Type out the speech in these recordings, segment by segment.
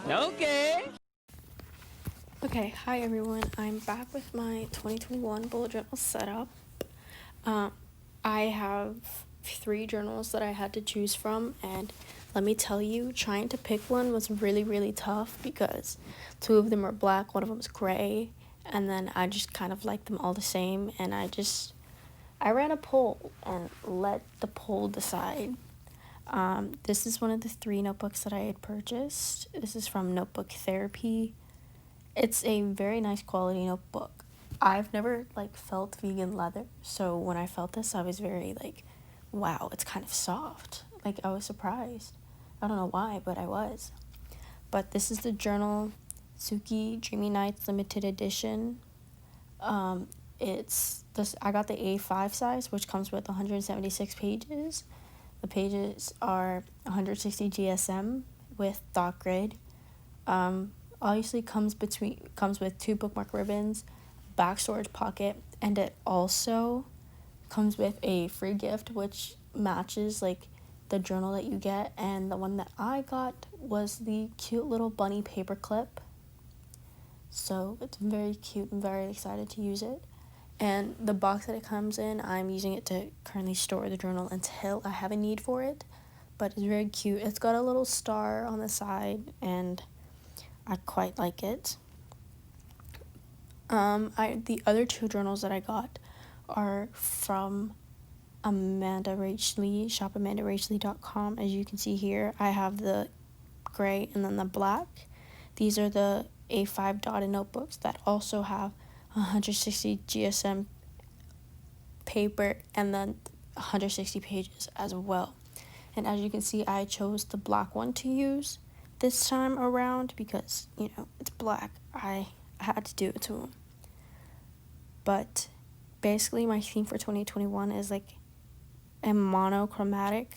Okay. Okay, hi everyone. I'm back with my 2021 bullet journal setup. I have 3 journals that I had to choose from, and let me tell you, trying to pick one was really tough because 2 of them are black, 1 of them is gray, and then I just kind of like them all the same, and I ran a poll and let the poll decide. This is one of the 3 notebooks that I had purchased. This is from Notebook Therapy. It's a very nice quality notebook. I've never felt vegan leather, so when I felt this I was very wow, it's kind of soft. I was surprised. I don't know why, but I was. But this is the journal Suki Dreamy Nights limited edition. It's this I got the A5 size, which comes with 176 pages. The pages are 160 GSM with dot grid. Obviously comes with 2 bookmark ribbons, back storage pocket, and it also comes with a free gift which matches the journal that you get, and the one that I got was the cute little bunny paper clip. So it's very cute. I'm very excited to use it. And the box that it comes in, I'm using it to currently store the journal until I have a need for it. But it's very cute. It's got a little star on the side, and I quite like it. The other 2 journals that I got are from AmandaRachLee, shop AmandaRachLee.com. As you can see here, I have the gray and then the black. These are the A5 dotted notebooks that also have 160 GSM paper and then 160 pages as well. And as you can see, I chose the black one to use this time around because, it's black. I had to do it to them. But basically my theme for 2021 is a monochromatic,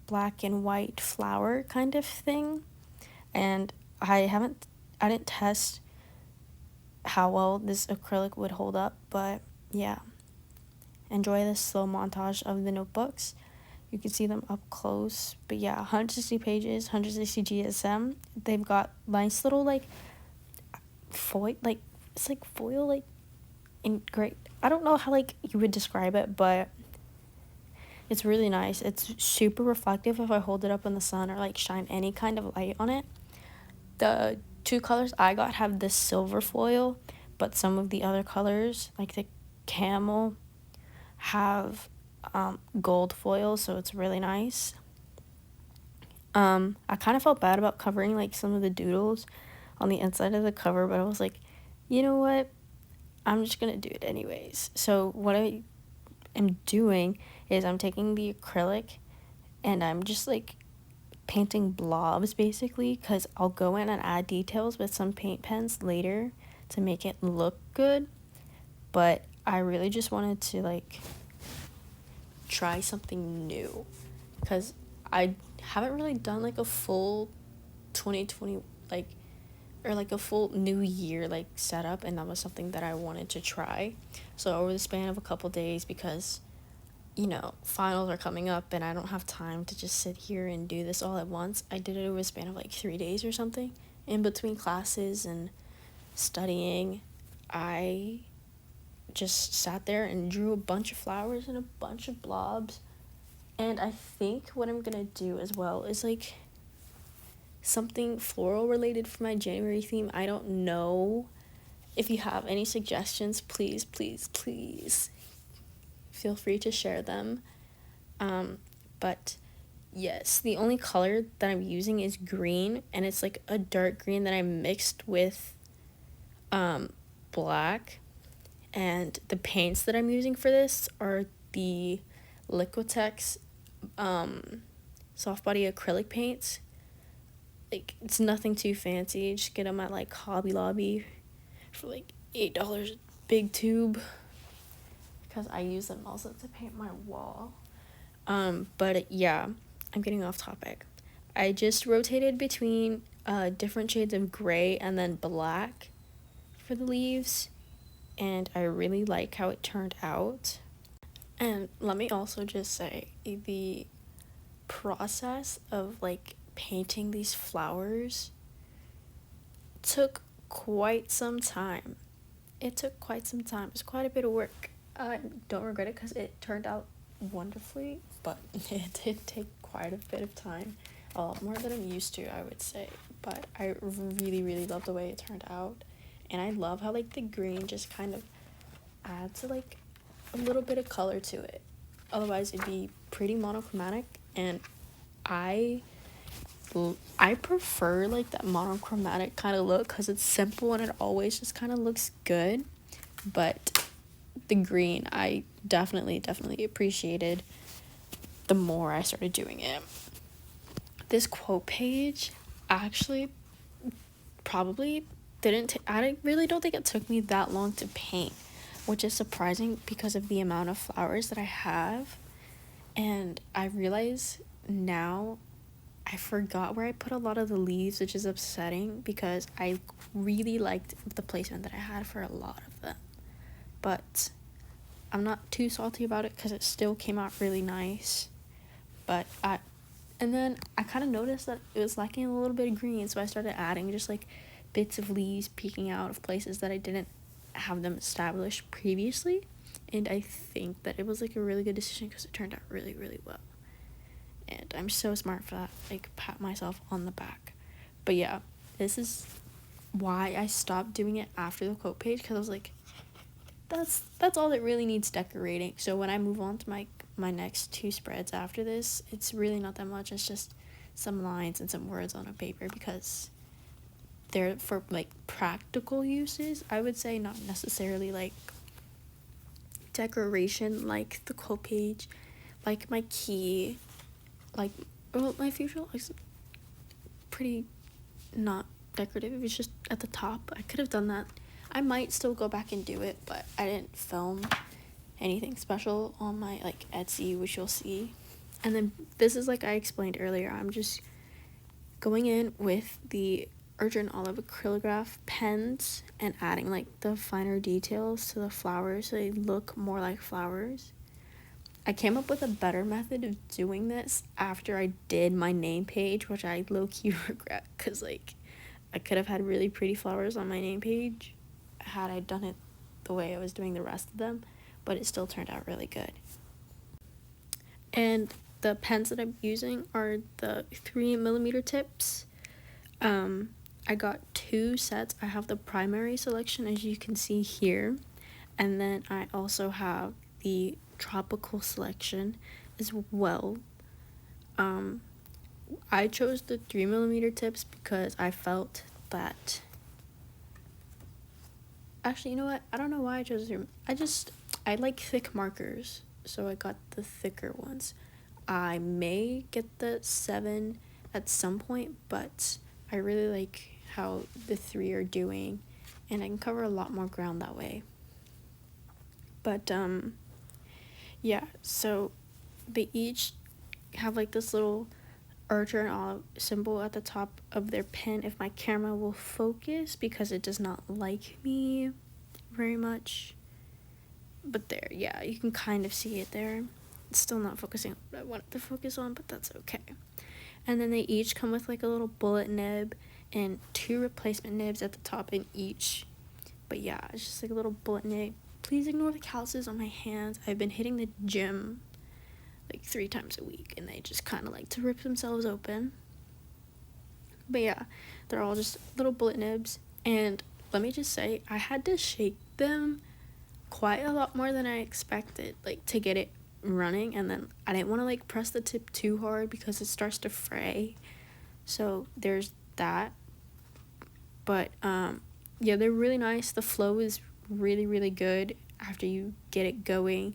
black and white flower kind of thing. And I didn't test how well this acrylic would hold up, but yeah. Enjoy this slow montage of the notebooks. You can see them up close. But yeah, 160 pages, 160 GSM. They've got nice little foil, it's foil in great. I don't know how you would describe it, but it's really nice. It's super reflective if I hold it up in the sun or shine any kind of light on it. The 2 colors I got have this silver foil, but some of the other colors, like the camel, have gold foil, so it's really nice. I kind of felt bad about covering some of the doodles on the inside of the cover, but I was like, you know what? I'm just gonna do it anyways. So what I am doing is I'm taking the acrylic and I'm just painting blobs basically, because I'll go in and add details with some paint pens later to make it look good. But I really just wanted to try something new because I haven't really done a full 2020 or a full new year setup, and that was something that I wanted to try. So over the span of a couple days, because finals are coming up and I don't have time to just sit here and do this all at once, I did it over a span of 3 days or something. In between classes and studying, I just sat there and drew a bunch of flowers and a bunch of blobs. And I think what I'm gonna do as well is something floral related for my January theme. I don't know. If you have any suggestions, please feel free to share them. But yes, the only color that I'm using is green, and it's a dark green that I mixed with black. And the paints that I'm using for this are the Liquitex soft body acrylic paints. It's nothing too fancy. Just get them at Hobby Lobby for $8 big tube, because I use them also to paint my wall. But yeah, I'm getting off topic. I just rotated between different shades of gray and then black for the leaves, and I really like how it turned out. And let me also just say, the process of painting these flowers took quite some time. It took quite some time. It's quite a bit of work. I don't regret it because it turned out wonderfully, but it did take quite a bit of time. A lot more than I'm used to, I would say. But I really, really love the way it turned out. And I love how, like, the green just kind of adds, like, a little bit of color to it. Otherwise, it'd be pretty monochromatic. And I prefer, like, that monochromatic kind of look because it's simple and it always just kind of looks good. But the green, I definitely appreciated the more I started doing it. This quote page actually probably I really don't think it took me that long to paint, which is surprising because of the amount of flowers that I have. And I realize now I forgot where I put a lot of the leaves, which is upsetting because I really liked the placement that I had for a lot of them. But I'm not too salty about it because it still came out really nice. And then I kind of noticed that it was lacking a little bit of green, so I started adding just like bits of leaves peeking out of places that I didn't have them established previously. And I think that it was like a really good decision because it turned out really, really well. And I'm so smart for that. Like, pat myself on the back. But yeah, this is why I stopped doing it after the quote page, because I was like, that's all that really needs decorating. So when I move on to my next two spreads after this, it's really not that much. It's just some lines and some words on a paper because they're for like practical uses, I would say, not necessarily like decoration like the quote page, like my key, like, well, my future looks pretty not decorative. It's just at the top. I could have done that. I might still go back and do it, but I didn't film anything special on my like Etsy, which you'll see. And then this is, like I explained earlier, I'm just going in with the Urgent Olive acrylograph pens and adding like the finer details to the flowers so they look more like flowers. I came up with a better method of doing this after I did my name page, which I low-key regret because like I could have had really pretty flowers on my name page had I done it the way I was doing the rest of them, but it still turned out really good. And the pens that I'm using are the 3mm tips. I got 2 sets. I have the primary selection, as you can see here, and then I also have the tropical selection as well. I chose the 3mm tips because I felt that, actually, you know what, I don't know why I chose 3. I like thick markers, so I got the thicker ones. I may get the 7 at some point, but I really like how the 3 are doing, and I can cover a lot more ground that way. But yeah, so they each have like this little Urgent Olive symbol at the top of their pen, if my camera will focus, because it does not like me very much. But there, yeah, you can kind of see it there. It's still not focusing on what I wanted to focus on, but that's okay. And then they each come with like a little bullet nib and 2 replacement nibs at the top in each. But yeah, it's just like a little bullet nib. Please ignore the calluses on my hands. I've been hitting the gym like 3 times a week, and they just kind of like to rip themselves open. But yeah, they're all just little bullet nibs. And let me just say, I had to shake them quite a lot more than I expected, like, to get it running. And then I didn't want to like press the tip too hard because it starts to fray, so there's that. But yeah, they're really nice. The flow is really, really good after you get it going.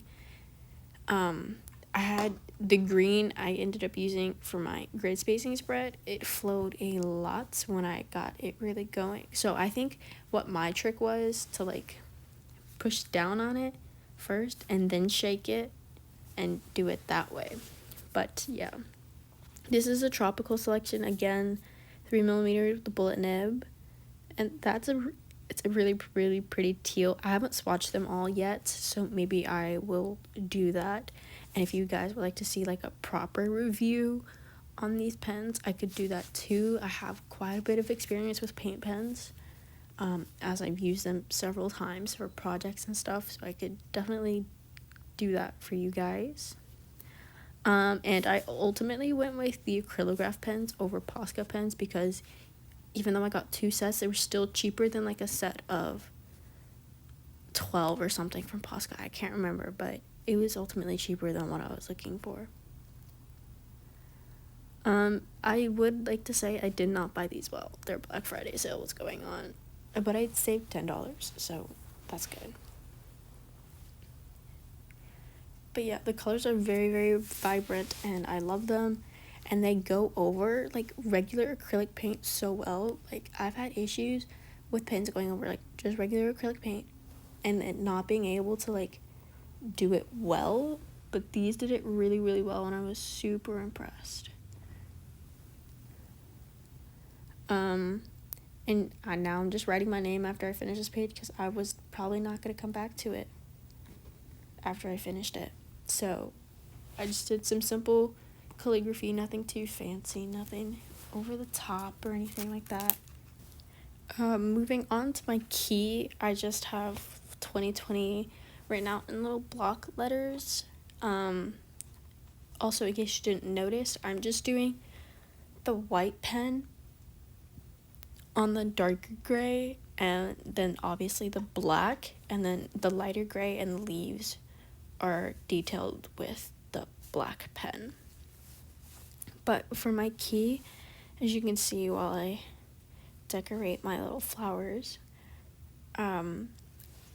I had the green I ended up using for my grid spacing spread. It flowed a lot when I got it really going. So I think what my trick was to like push down on it first and then shake it and do it that way. But yeah, this is a tropical selection, again, 3mm with the bullet nib, and it's a really, really pretty teal. I haven't swatched them all yet, so maybe I will do that. And if you guys would like to see like a proper review on these pens, I could do that too. I have quite a bit of experience with paint pens, as I've used them several times for projects and stuff, so I could definitely do that for you guys. And I ultimately went with the acrylograph pens over Posca pens because even though I got 2 sets, they were still cheaper than like a set of 12 or something from Posca. I can't remember, but it was ultimately cheaper than what I was looking for. I would like to say I did not buy these while their Black Friday sale was going on, but I saved $10, so that's good. But yeah, the colors are very, very vibrant, and I love them, and they go over like regular acrylic paint so well. Like, I've had issues with pens going over like just regular acrylic paint and it not being able to like do it well, but these did it really, really well, and I was super impressed. And now I'm just writing my name after I finish this page because I was probably not going to come back to it after I finished it. So I just did some simple calligraphy, nothing too fancy, nothing over the top or anything like that. Moving on to my key, I just have 2020 written out in little block letters. Also, in case you didn't notice, I'm just doing the white pen on the darker gray, and then obviously the black, and then the lighter gray and the leaves are detailed with the black pen. But for my key, as you can see while I decorate my little flowers, I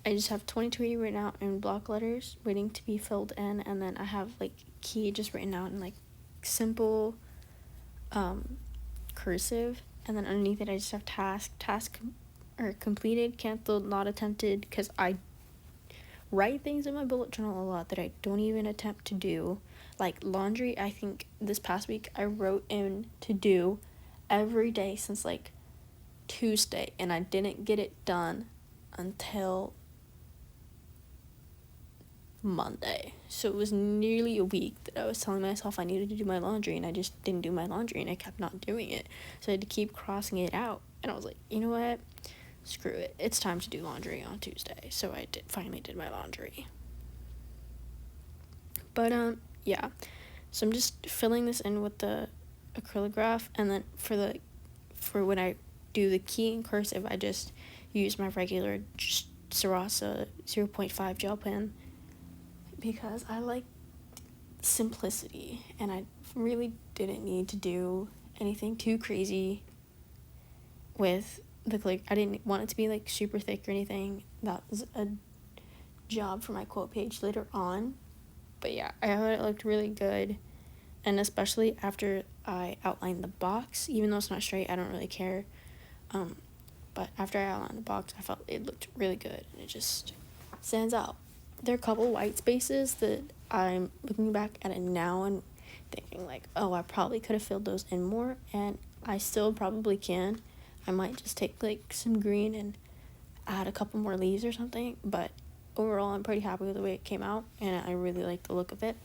just have 2020 written out in block letters waiting to be filled in, and then I have like key just written out in like simple cursive, and then underneath it I just have task or completed, canceled, not attempted, because I write things in my bullet journal a lot that I don't even attempt to do. Like laundry, I think this past week I wrote in to do every day since like Tuesday, and I didn't get it done until Monday. So it was nearly a week that I was telling myself I needed to do my laundry, and I just didn't do my laundry, and I kept not doing it. So I had to keep crossing it out, and I was like, you know what? Screw it. It's time to do laundry on Tuesday. So I finally did my laundry. But yeah. So I'm just filling this in with the acrylograph, and then for when I do the key in cursive, I just use my regular Sarasa 0.5 gel pen because I like simplicity, and I really didn't need to do anything too crazy with the click. I didn't want it to be like super thick or anything. That was a job for my quote page later on. But yeah, I thought it looked really good, and especially after I outlined the box, even though it's not straight, I don't really care. But after I outlined the box, I felt it looked really good, and it just stands out. There are a couple white spaces that I'm looking back at it now and thinking like, oh, I probably could have filled those in more, and I still probably can. I might just take like some green and add a couple more leaves or something, but overall I'm pretty happy with the way it came out, and I really like the look of it.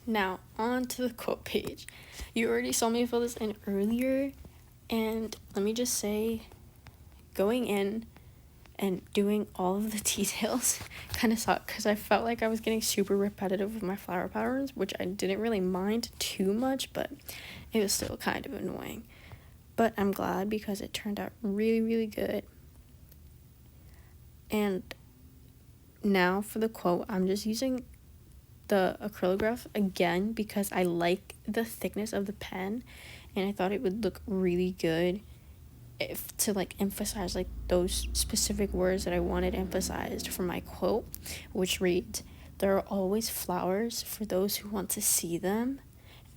Now, on to the quote page. You already saw me fill this in earlier, and let me just say, going in and doing all of the details kind of sucked because I felt like I was getting super repetitive with my flower patterns, which I didn't really mind too much, but it was still kind of annoying. But I'm glad because it turned out really, really good. And now for the quote, I'm just using the acrylograph again because I like the thickness of the pen, and I thought it would look really good if to like emphasize like those specific words that I wanted emphasized for my quote, which reads, "There are always flowers for those who want to see them."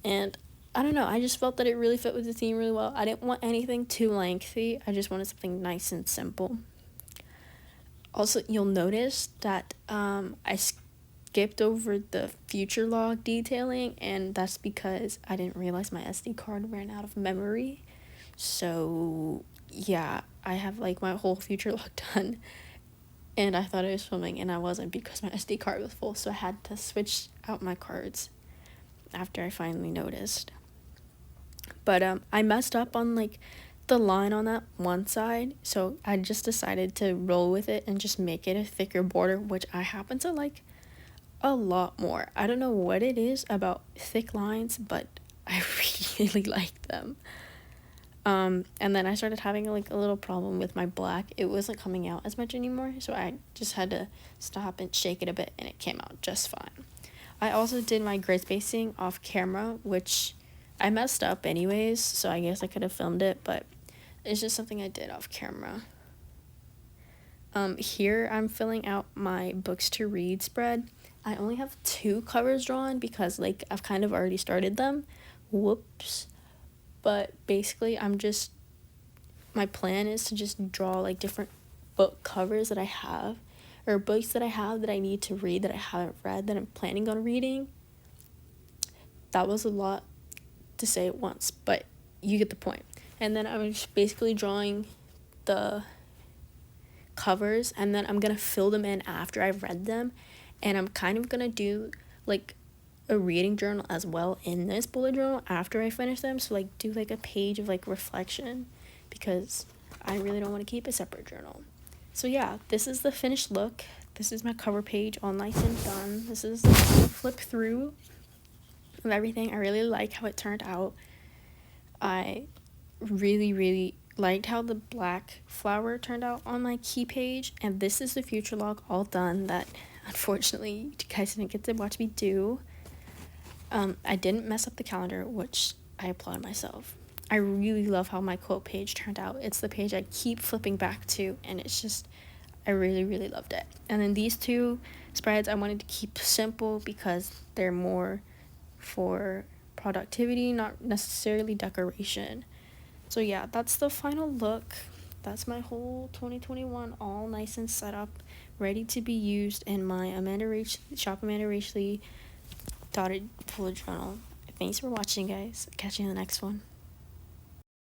And I don't know, I just felt that it really fit with the theme really well. I didn't want anything too lengthy. I just wanted something nice and simple. Also, you'll notice that I skipped over the future log detailing, and that's because I didn't realize my SD card ran out of memory. So yeah, I have like my whole future log done, and I thought I was filming, and I wasn't because my SD card was full, so I had to switch out my cards after I finally noticed. But I messed up on like the line on that one side, so I just decided to roll with it and just make it a thicker border, which I happen to like a lot more. I don't know what it is about thick lines, but I really like them. And then I started having like a little problem with my black. It wasn't coming out as much anymore, so I just had to stop and shake it a bit, and it came out just fine. I also did my gray spacing off camera, which I messed up anyways, so I guess I could have filmed it, but it's just something I did off camera. Here I'm filling out my books to read spread. I only have 2 covers drawn because like I've kind of already started them. Whoops. But basically my plan is to just draw like different book covers that I have, or books that I have that I need to read that I haven't read that I'm planning on reading. That was a lot to say at once, but you get the point. And then I'm just basically drawing the covers, and then I'm gonna fill them in after I've read them, and I'm kind of gonna do like a reading journal as well in this bullet journal after I finish them, so like do like a page of like reflection, because I really don't want to keep a separate journal. So yeah, this is the finished look. This is my cover page all nice and done. This is the flip through of everything. I really like how it turned out. I really liked how the black flower turned out on my key page, and this is the future log all done that unfortunately you guys didn't get to watch me do. I didn't mess up the calendar, which I applaud myself. I really love how my quote page turned out. It's the page I keep flipping back to, and it's just, I really loved it. And then these 2 spreads I wanted to keep simple because they're more for productivity, not necessarily decoration. So yeah, that's the final look. That's my whole 2021 all nice and set up, ready to be used in my Shop AmandaRachLee dotted bullet journal. Thanks for watching, guys. Catch you in the next one.